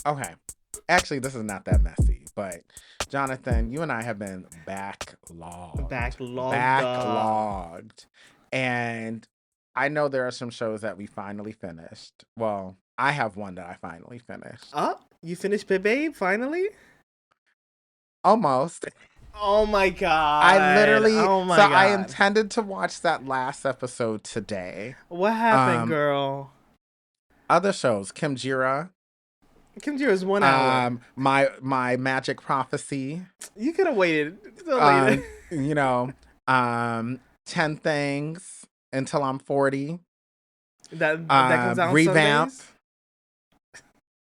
Okay, actually, this is not that messy. But Jonathan, you and I have been Backlogged. backlogged, and I know there are some shows that we finally finished. Well, I have one that I finally finished. Oh, you finished Babe finally? Almost. Oh my I god. literally, Oh so my I god. intended to watch that last episode today. What happened, Um, girl? Other shows, Kim Jira, Kim Jira's 1 hour. my Magic Prophecy, You could have waited till later. um, you know, 10 Things Until I'm 40, that comes out on Revamp. Sundays?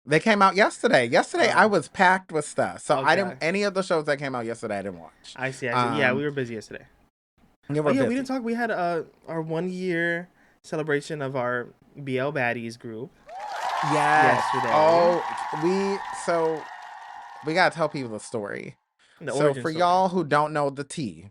They came out yesterday. Yesterday I Oh, was packed with stuff. So I didn't okay. any of the shows that came out yesterday I didn't watch. I see. Yeah, we were busy yesterday. You Oh were yeah, we didn't busy. talk. We had our 1 year celebration of our BL Baddies group Yes. yesterday. Oh, so we gotta tell people the story. The So origin for story. y'all who don't know the tea,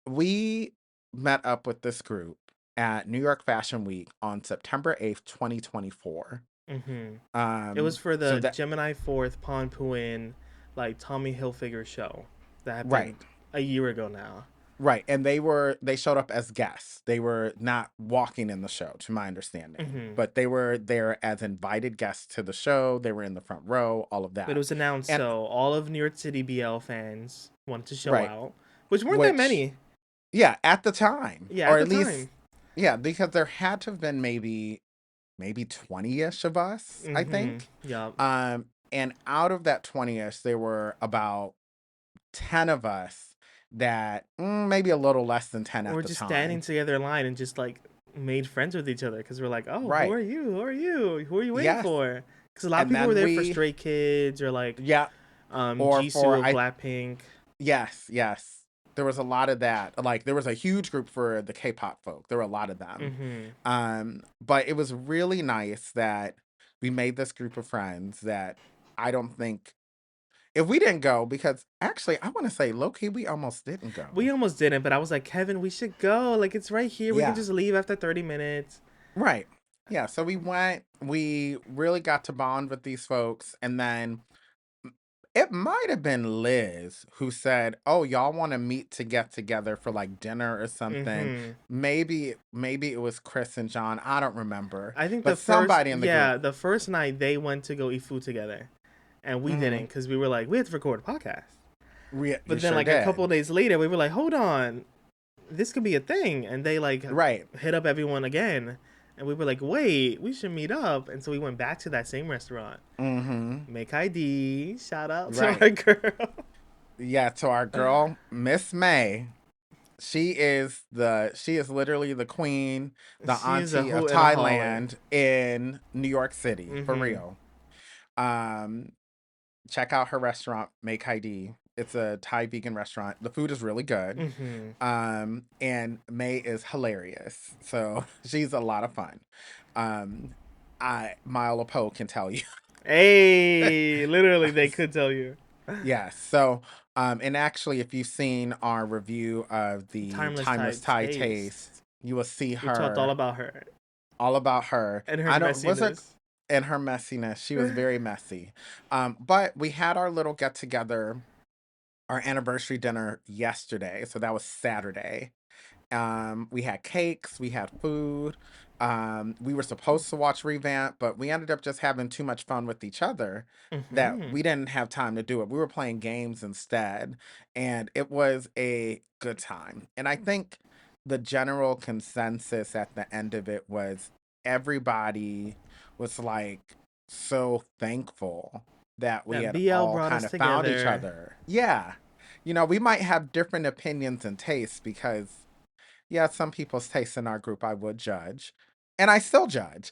we met up with this group at New York Fashion Week on September 8th, 2024. Mm-hmm. It was for So the that Gemini 4th Pon Puin, like Tommy Hilfiger show that happened right. a year ago now. Right. And they showed up as guests. They were not walking in the show, to my understanding. Mm-hmm. But they were there as invited guests to the show. They were in the front row, all of But it that. was announced, And so all of New York City BL fans wanted to show right. out, which weren't that Which many. yeah, at the time. Yeah, Or at the at least time. yeah, because there had to have been maybe 20-ish of us, I Mm-hmm. think. Yup. And out of that 20-ish, there were about 10 of us that maybe a little less than 10 at We're the just standing time. together in line and just like made friends with each other because we're like, oh, who Right. are you? Who are you? Who are you waiting Yes. for? Because a lot of And people were then there for Stray Kids or like yeah, or Jisoo for of Blackpink. yes. There was a lot of that. Like there was a huge group for the K-pop folk. There were a lot of them. Mm-hmm. But it was really nice that we made this group of friends that I don't think if we didn't go, because actually I want to say low key we almost didn't go. We almost didn't, but I was like, Kevin, we should go. Like it's right here. We can Yeah. just leave after 30 minutes. Right. Yeah. So we went, we really got to bond with these folks. And then it might have been Liz who said, "Oh, y'all want to meet to get together for like dinner or something." Mm-hmm. Maybe it was Chris and John. I don't remember. I think But somebody in the group. the first night they went to go eat food together, and we Mm-hmm. didn't because we were like, we have to record a podcast. You But then sure like did. a couple of days later, we were like, hold on, this could be a thing, and they like Right. hit up everyone again, and we were like, wait, we should meet up, and so we went back to that same restaurant. Mm-hmm. Make ID, shout out to Right. our girl. Yeah, to our girl, Miss May. She is literally the queen, the She's a auntie of hoot and a holler. Thailand in New York City, for Mhm. real. Check out her restaurant, Make ID. It's a Thai vegan restaurant. The food is really good. Mhm. And May is hilarious. So she's a lot of fun. Milo Po can tell you. Hey, literally, they could tell you. Yes. So, and actually, if you've seen our review of the Timeless Thai Taste, you will see We talked all her, about her all about her. and her I don't, was it, messiness. and her messiness. She was very messy. But we had our little get together, our anniversary dinner yesterday. So that was Saturday. We had cakes, we had food. We were supposed to watch Revamp, but we ended up just having too much fun with each other that Mhm. we didn't have time to do it. We were playing games instead, and it was a good time. And I think the general consensus at the end of it was everybody was like so thankful that we That had BL all brought kind us of found each together. other. Yeah. We might have different opinions and tastes because yeah, some people's tastes in our group I would judge, and I still judge.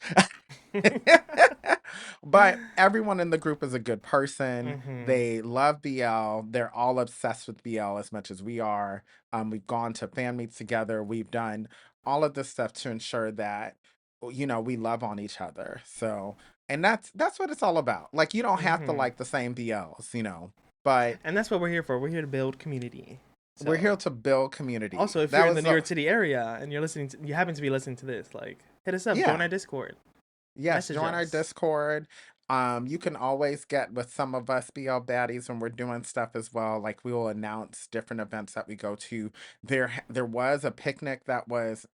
But everyone in the group is a good person. Mhm. They love BL. They're all obsessed with BL as much as we are. We've gone to fan meets together. We've done all of this stuff to ensure that we love on each other. So, and that's what it's all about. Like you don't have to Mhm. like the same BLs, but And that's what we're here for. We're here to build community. we're So, here to build community. also, if That you're in the was New York City area and you happen to be listening to this, like, hit us up, join yeah. our Discord, Yes, message join our us. Discord. You can always get with some of us BL baddies when we're doing stuff as well. Like we will announce different events that we go to. There was a picnic that was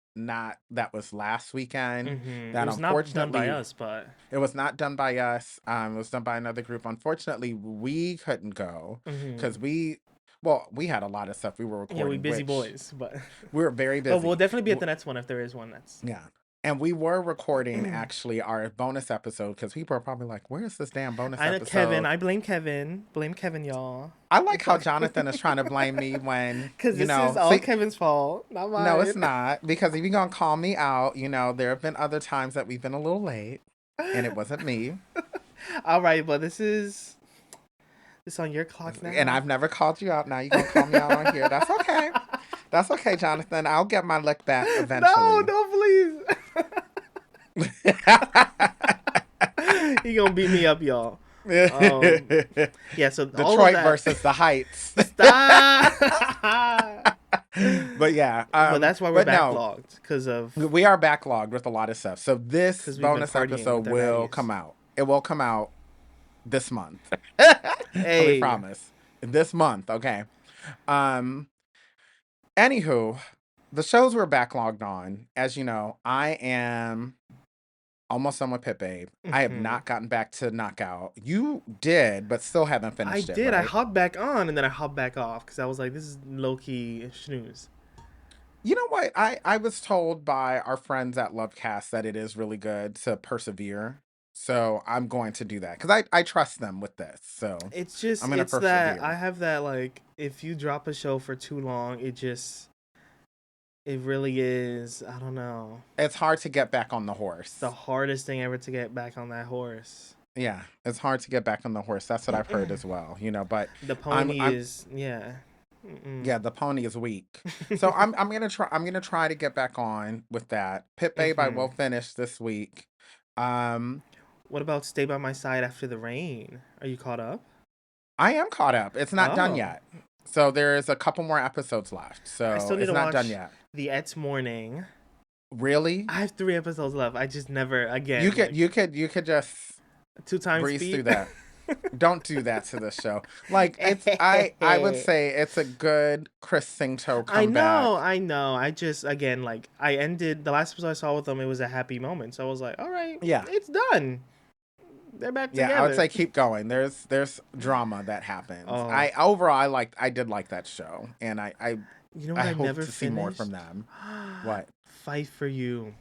last weekend Mm-hmm. It that was not done by unfortunately us, but it was not done by us. It was done by another group. Unfortunately, we couldn't go mm-hmm. because we had a lot of stuff we were Yeah, we recording, busy which boys, but we were very but we'll busy. definitely be at the next one if there is one. That's Yeah. And we were recording actually our bonus episode because people are probably like, where's this damn bonus I know Kevin. episode? I blame Kevin. Blame Kevin, y'all. I like It's how okay. Jonathan is trying to blame me when, Because this is all see, Kevin's fault, not no, it's mine. not. Because if you're going to call me out, there have been other times that we've been a little late and it wasn't me. All right, but this on your clock And now. I've never called you out. Now you're going to call me out on here. That's okay. That's okay, Jonathan. I'll get my lick back No, eventually. no, please. He gonna beat me up, y'all. Yeah. So all of Detroit that. versus the Heights. Stop. But yeah, But that's why we're but no, backlogged because of we are backlogged with a lot of stuff. So this we've been bonus partying episode with our will baddies. come out. It will come out this month. Let me Hey, promise. This month, okay. Um, Anywho, the shows we're backlogged on, as you know, I am almost done with Pit Babe. I have mhm. not gotten back to Knockout. You did, but still haven't I finished it, did. I right? hopped back on and then I hopped back off because I was like, this is low key snooze. You know what? I was told by our friends at Lovecast that it is really good to persevere. So I'm going to do that because I trust them with this. So It's just I'm going to it's that I persevere. have that like if you drop a show for too long, it really is. I don't know. It's hard to get back on the The horse. hardest thing ever to get back on that horse. Yeah, it's hard to get back on the horse. That's what I've heard as well. But The I'm pony I'm is yeah. Mm-mm. yeah, the pony is weak. So I'm gonna try to get back on with that. Pit Babe, I hmm will finish this week. Um, What about Stay by My Side After the Rain? Are you caught up? I am caught up. It's not done Oh, yet. So there's a couple more episodes left. I So still need it's to not done watch yet. The Ets Morning. Really? I have 3 episodes left. I just never You again could like you could you could just 2 times breeze through speed. that. Don't do that to the show. Like I would say it's a good Chris Singto I know, comeback. I know. I just again like I ended the last episode I saw with them. It was a happy moment, so I was like, all right, Yeah. it's done. They're back Yeah, I would together. say keep going. There's drama that happens. Oh, I did like that show and you know I what I hope never to see more finished? from them. What? Fight for You.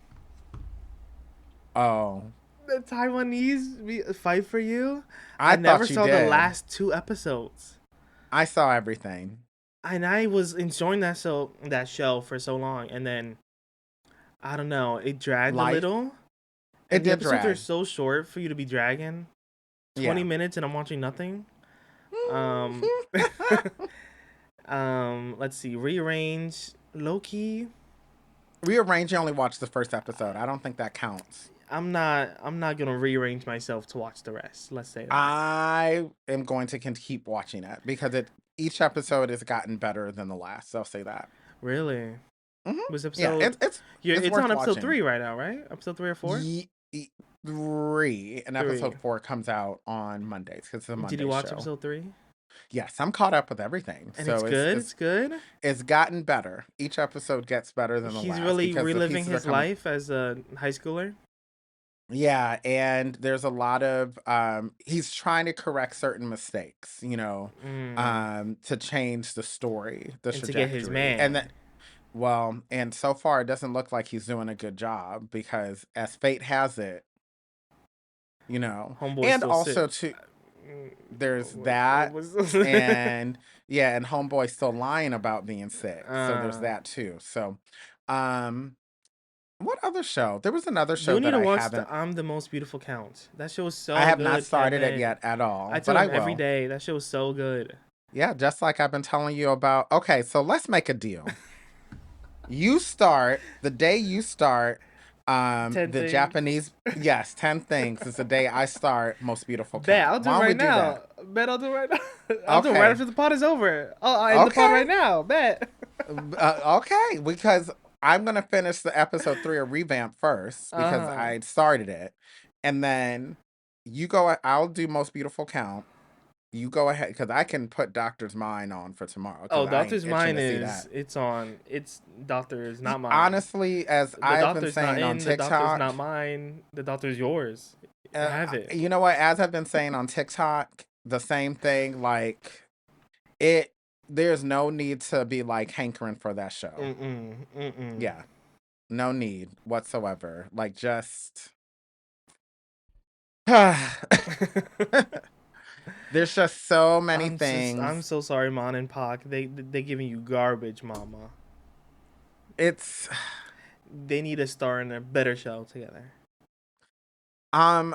Oh, The Fight for You. I I never thought you saw the did. last 2 episodes, I saw everything. and I was enjoying that show for so long, and then I don't know, it dragged a Life. little, It and the did episodes are drag. so short for you to be dragging 20 Yeah. minutes, and I'm watching nothing. Um, let's see, Rearrange, Loki. Rearrange, you only watched the first episode. I don't think that counts. I'm not gonna rearrange myself to watch the rest. Let's say that. I am going to keep watching it because each episode has gotten better than the last. I'll say that. Really? Hmm. Was Yeah, episode it's it's worth on episode watching. 3 right now, right? Episode 3 or 4? 3 and 3. episode 4 comes out on Mondays because it's a Did you Monday watch show. episode 3? Yes, I'm caught up with everything. And it's So good. It's good. it's gotten better. Each episode gets better than the He's last really because the reliving pieces are his coming. life as a high schooler. Yeah, and there's a lot of he's trying to correct certain mistakes, Mm. to change the story, the And to get his trajectory. man. And so far it doesn't look like he's doing a good job because as fate has it, Homeboy's and still sick. also too there's that Homeboy's still sick. and yeah, and homeboy's still lying about being sick. So there's uh, that too. So um what other show? There was another show you need that to I watch the haven't I'm the Most Beautiful Count. That show is I so have not good, started it Kevin. yet at all, I but tell I him every will. day. That show is so good. Yeah, just like I've been telling you about. Okay, so let's make a deal. You start the day you start 10 the things. Japanese, yes, 10 things is the day I start Most Beautiful Bet, Count. I'll do it Why don't we right do now. that? Bet, I'll do it right now. I'll do it right Okay. after the pod is over. I'll end the pod Okay. right now. Bet. Okay, because I'm gonna finish the episode 3 or revamp first because Uh-huh. I started it, and then you go. I'll do Most Beautiful Count. You go ahead because I can put Doctor's Mind on for tomorrow because Oh, I ain't Doctor's itching Mine to see is that. it's on. It's Doctor is not mine. Honestly, as The I've been Doctor's not saying on in. The Doctor's TikTok, not mine. The Doctor's yours. Have it. you know what? As I've been saying on TikTok, the same thing. Like it, there's no need to be like hankering for that show. Mm-mm. Yeah, no need whatsoever. Like just. There's just so many I'm things. so sorry, Mon and Pac. They giving you garbage, Mama. It's They need to star in a better show together. um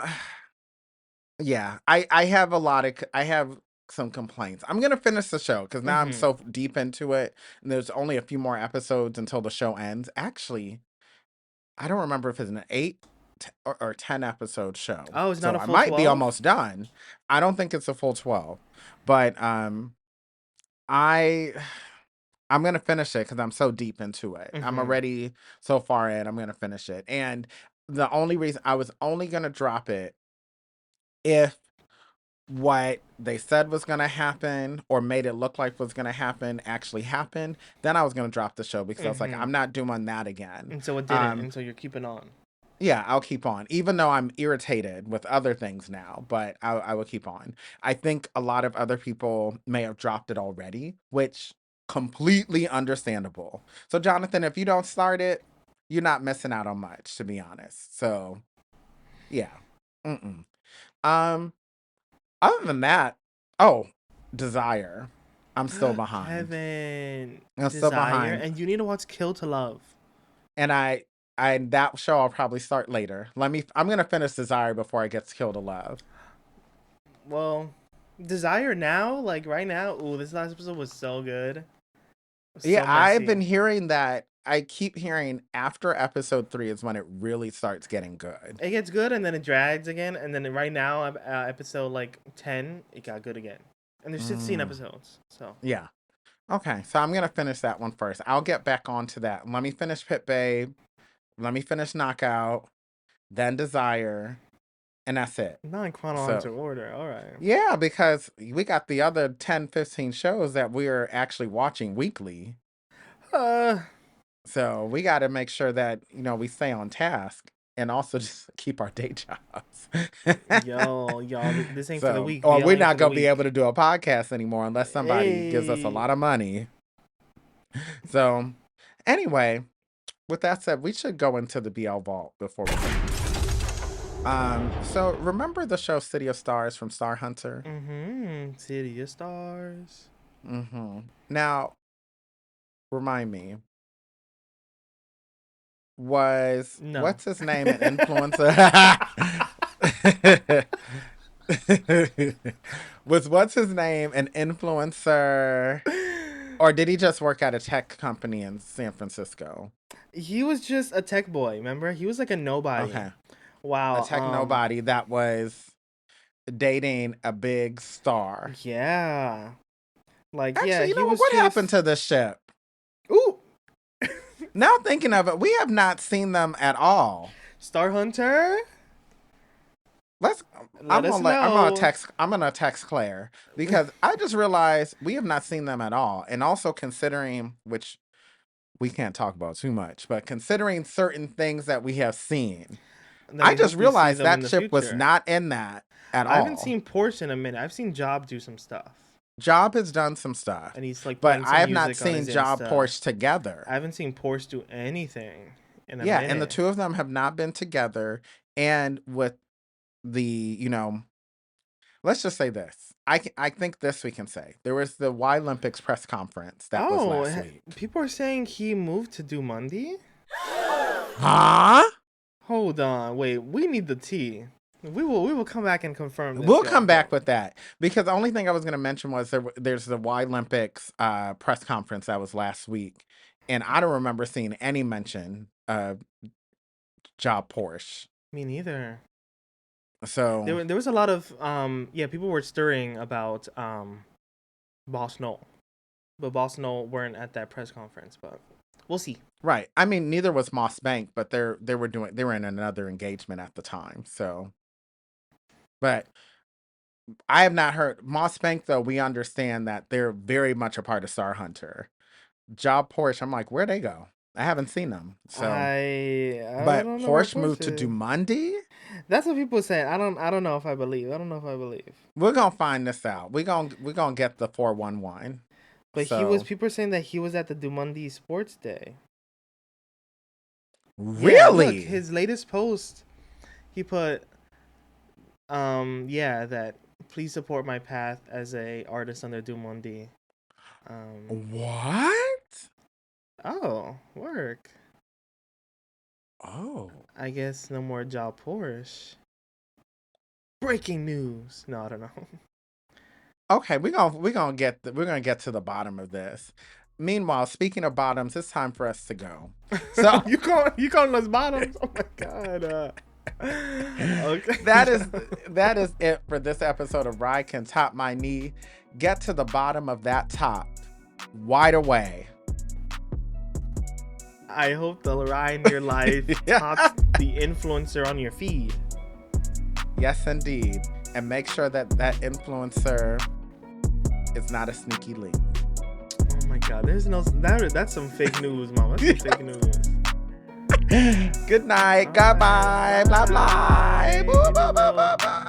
yeah, I have a lot of I have some complaints. I'm gonna finish the show because now I'm Mm-hmm. so deep into it, and there's only a few more episodes until the show ends. Actually, I don't remember if it's an 8 or 10 episode show, Oh, it's not so a I full might be 12? almost done. I don't think it's a full 12, but I I'm gonna finish it because I'm so deep into it. I'm Mm-hmm. already so far in. I'm gonna finish it, and the only reason I was only gonna drop it if what they said was gonna happen or made it look like was gonna happen actually happened. Then I was gonna drop the show because I was like, Mm-hmm. I'm not doing that again. And so it didn't, Um, and so you're keeping on. yeah, I'll keep on, even though I'm irritated with other things now, but I will keep on. I think a lot of other people may have dropped it already, which completely understandable. So, Jonathan, if you don't start it, you're not missing out on much, to be honest. So, yeah. Mm-mm. Um, Other than that, oh, Desire. I'm still behind. Kevin, I'm still Desire, behind. and you need to watch Kill to Love. And I that show I'll probably start later. I'm gonna finish Desire before I get Kill to Love. Well, Desire now, like right now, ooh, this last episode was so good. Yeah, So I've messy. been hearing that. I keep hearing after episode 3 is when it really starts getting good. It gets good and then it drags again, and then right now, episode like 10, it got good again. And there's 16 Mm, episodes, so. yeah. Okay, so I'm gonna finish that one first. I'll get back onto that. Let me finish Pit Babe. Let me finish Knockout, then Desire, and that's it. Not in So chronological order, alright. yeah, because we got the other 10, 15 shows that we're actually watching weekly. Uh, So we got to make sure that, we stay on task and also just keep our day jobs. y'all, this ain't for the So, weak. or BL we're ain't not for the going to be able weak. to do a podcast anymore unless somebody gives us a Hey. lot of money. So, anyway, with that said, we should go into the BL vault before we go. So remember the show City of Stars from Star Hunter? City of Stars. Now, remind me, was No. what's his name an influencer? Was what's his name an influencer, or did he just work at a tech company in San Francisco? He was just a tech boy, remember? He was like a nobody. Okay, a Wow. tech nobody that was dating a big star. Yeah. Like, yeah, Actually, you he know what? was What happened just. to the ship? Ooh! Now thinking of it, we have not seen them at all. Star Hunter? Let's. Let us know. I'm gonna text Claire because I just realized we have not seen them at all, and also considering which we can't talk about too much, but considering certain things that we have seen, Then I we just hope we see realized them in that the ship was future. not in that at I haven't all. seen Porsche in a minute. I've seen Job do some stuff. Job has done some stuff, And he's like but playing I some have not music on seen his Job Insta. Porsche together. I haven't seen Porsche do anything in a Yeah, and the minute. two of them have not been together. And with the, let's just say this. I think this we can say. There was the Y Olympics press conference that was last week. People are saying he moved to do Monday? Huh? Hold on, wait. We need the tea. We will come back and confirm this. We'll y'all, come back but- with that because the only thing I was going to mention was there's the Y Olympics press conference that was last week, and I don't remember seeing any mention of Job Porsche. Me neither. So There was a lot of people were stirring about Boss Noel, but Boss Noel weren't at that press conference. But we'll see. right, I mean neither was Moss Bank, but they were in another engagement at the time. So But I have not heard Moss Bank though. We understand that they're very much a part of Star Hunter. Job Porsche, I'm like, where'd they go? I haven't seen them. So, I but don't know where Porsche moved to Porsche is. Dumundie. That's what people say. I don't know if I believe. I don't know if I believe. We're gonna find this out. We're gonna get the 411. But So people are saying that he was at the Dumundie Sports Day. Yeah, look, really, his latest post, he put, that please support my path as a artist under Dumundie. what? Oh, work. Oh, I guess no more job Porsche. Breaking news. No, I don't know. okay. We're gonna get to the bottom of this. Meanwhile, speaking of bottoms, it's time for us to go. So you calling us bottoms? Oh my god. Okay. that is it for this episode of Rye Can Top My Knee. Get to the bottom of that top. Wide away. I hope the Rye in your life tops the influencer on your feed. Yes, indeed. And make sure that influencer is not a sneaky link. Oh my god, there's no that's some fake news, mama. That's some fake news. Good night. Goodbye. Blah blah. Boo, boo, boo, boo, boo.